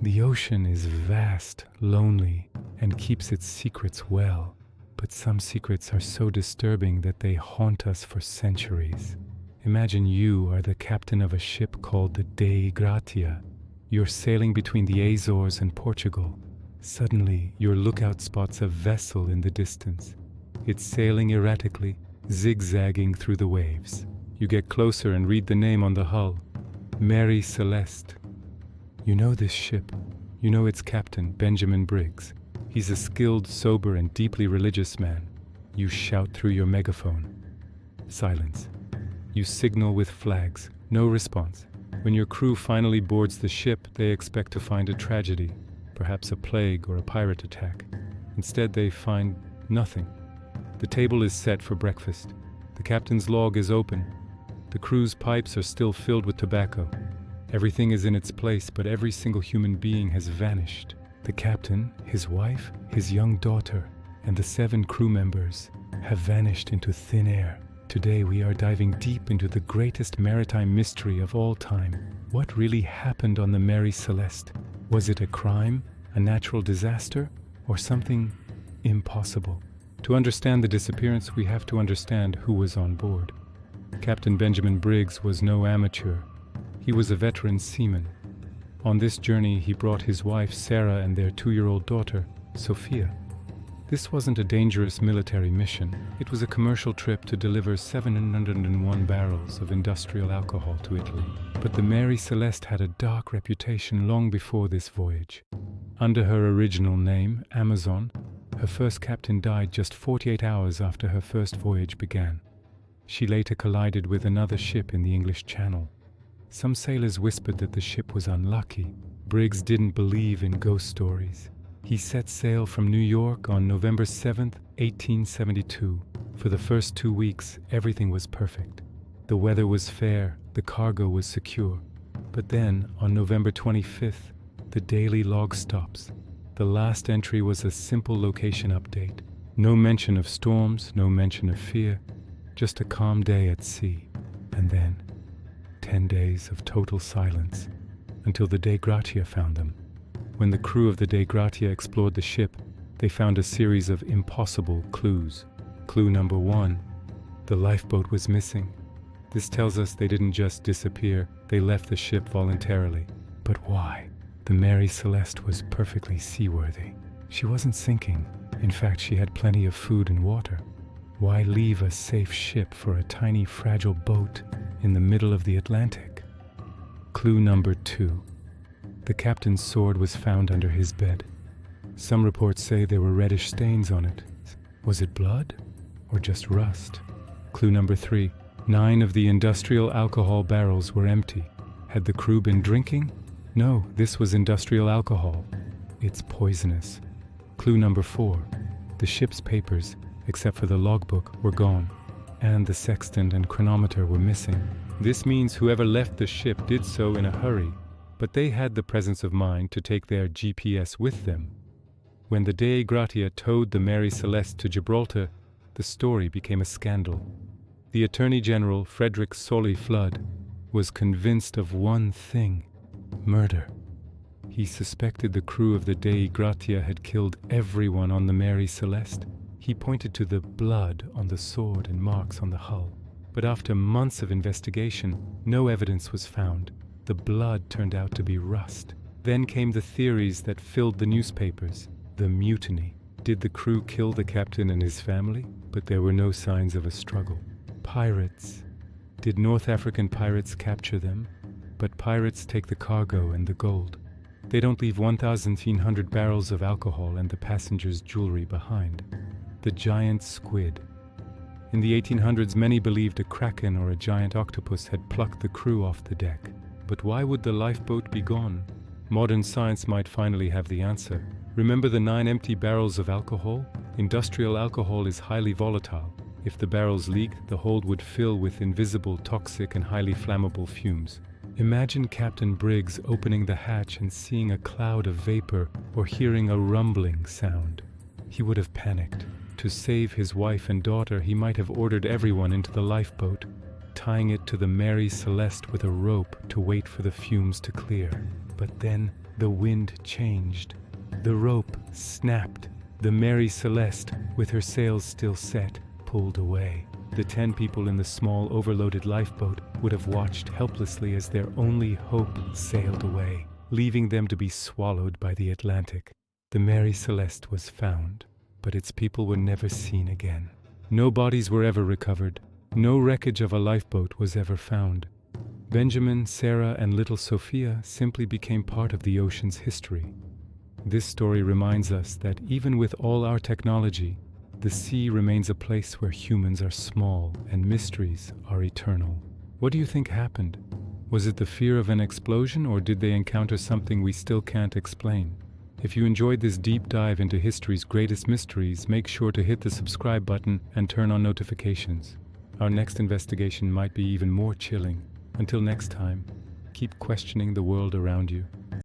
The ocean is vast, lonely, and keeps its secrets well. But some secrets are so disturbing that they haunt us for centuries. Imagine you are the captain of a ship called the Dei Gratia. You're sailing between the Azores and Portugal. Suddenly, your lookout spots a vessel in the distance. It's sailing erratically, zigzagging through the waves. You get closer and read the name on the hull, Mary Celeste. You know this ship. You know its captain, Benjamin Briggs. He's a skilled, sober, and deeply religious man. You shout through your megaphone. Silence. You signal with flags. No response. When your crew finally boards the ship, they expect to find a tragedy, perhaps a plague or a pirate attack. Instead, they find nothing. The table is set for breakfast. The captain's log is open. The crew's pipes are still filled with tobacco. Everything is in its place, but every single human being has vanished. The captain, his wife, his young daughter, and the 7 crew members have vanished into thin air. Today we are diving deep into the greatest maritime mystery of all time. What really happened on the Mary Celeste? Was it a crime, a natural disaster, or something impossible? To understand the disappearance, we have to understand who was on board. Captain Benjamin Briggs was no amateur. He was a veteran seaman. On this journey, he brought his wife Sarah and their 2-year-old daughter, Sophia. This wasn't a dangerous military mission. It was a commercial trip to deliver 701 barrels of industrial alcohol to Italy. But the Mary Celeste had a dark reputation long before this voyage. Under her original name, Amazon, her first captain died just 48 hours after her first voyage began. She later collided with another ship in the English Channel. Some sailors whispered that the ship was unlucky. Briggs didn't believe in ghost stories. He set sail from New York on November 7th, 1872. For the first 2 weeks, everything was perfect. The weather was fair, the cargo was secure. But then, on November 25th, the daily log stops. The last entry was a simple location update. No mention of storms, no mention of fear, just a calm day at sea. And then 10 days of total silence, until the Dei Gratia found them. When the crew of the Dei Gratia explored the ship, they found a series of impossible clues. Clue number 1, the lifeboat was missing. This tells us they didn't just disappear, they left the ship voluntarily. But why? The Mary Celeste was perfectly seaworthy. She wasn't sinking. In fact, she had plenty of food and water. Why leave a safe ship for a tiny, fragile boat in the middle of the Atlantic? Clue number 2. The captain's sword was found under his bed. Some reports say there were reddish stains on it. Was it blood or just rust? Clue number 3. 9 of the industrial alcohol barrels were empty. Had the crew been drinking? No, this was industrial alcohol. It's poisonous. Clue number 4. The ship's papers, except for the logbook, were gone, and the sextant and chronometer were missing. This means whoever left the ship did so in a hurry, but they had the presence of mind to take their GPS with them. When the Dei Gratia towed the Mary Celeste to Gibraltar, the story became a scandal. The Attorney General, Frederick Solly Flood, was convinced of one thing: murder. He suspected the crew of the Dei Gratia had killed everyone on the Mary Celeste. He pointed to the blood on the sword and marks on the hull. But after months of investigation, no evidence was found. The blood turned out to be rust. Then came the theories that filled the newspapers. The mutiny. Did the crew kill the captain and his family? But there were no signs of a struggle. Pirates. Did North African pirates capture them? But pirates take the cargo and the gold. They don't leave 1,300 barrels of alcohol and the passengers' jewelry behind. The giant squid. In the 1800s, many believed a kraken or a giant octopus had plucked the crew off the deck. But why would the lifeboat be gone? Modern science might finally have the answer. Remember the 9 empty barrels of alcohol? Industrial alcohol is highly volatile. If the barrels leaked, the hold would fill with invisible, toxic, and highly flammable fumes. Imagine Captain Briggs opening the hatch and seeing a cloud of vapor or hearing a rumbling sound. He would have panicked. To save his wife and daughter, he might have ordered everyone into the lifeboat, tying it to the Mary Celeste with a rope to wait for the fumes to clear. But then The wind changed. The rope snapped. The Mary Celeste, with her sails still set, pulled away. The 10 people in the small, overloaded lifeboat would have watched helplessly as their only hope sailed away, leaving them to be swallowed by the Atlantic. The Mary Celeste was found, but its people were never seen again. No bodies were ever recovered. No wreckage of a lifeboat was ever found. Benjamin, Sarah, and little Sophia simply became part of the ocean's history. This story reminds us that even with all our technology, the sea remains a place where humans are small and mysteries are eternal. What do you think happened? Was it the fear of an explosion, or did they encounter something we still can't explain? If you enjoyed this deep dive into history's greatest mysteries, make sure to hit the subscribe button and turn on notifications. Our next investigation might be even more chilling. Until next time, keep questioning the world around you.